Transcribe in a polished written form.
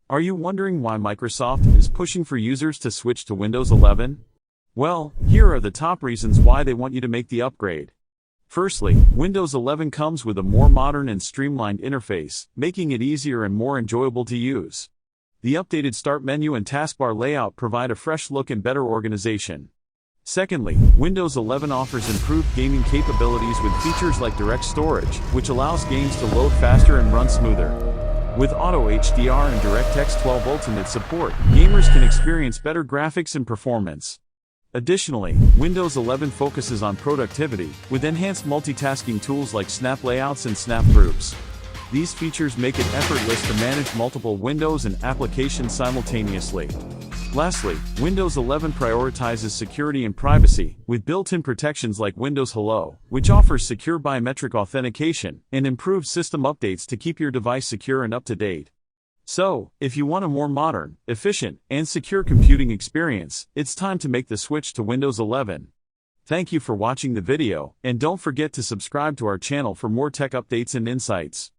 Are you wondering why Microsoft is pushing for users to switch to Windows 11? Well, here are the top reasons why they want you to make the upgrade. Firstly, Windows 11 comes with a more modern and streamlined interface, making it easier and more enjoyable to use. The updated Start menu and taskbar layout provide a fresh look and better organization. Secondly, Windows 11 offers improved gaming capabilities with features like Direct Storage, which allows games to load faster and run smoother. With Auto HDR and DirectX 12 Ultimate support, gamers can experience better graphics and performance. Additionally, Windows 11 focuses on productivity, with enhanced multitasking tools like Snap Layouts and Snap Groups. These features make it effortless to manage multiple windows and applications simultaneously. Lastly, Windows 11 prioritizes security and privacy, with built-in protections like Windows Hello, which offers secure biometric authentication, and improves system updates to keep your device secure and up-to-date. So, if you want a more modern, efficient, and secure computing experience, it's time to make the switch to Windows 11. Thank you for watching the video, and don't forget to subscribe to our channel for more tech updates and insights.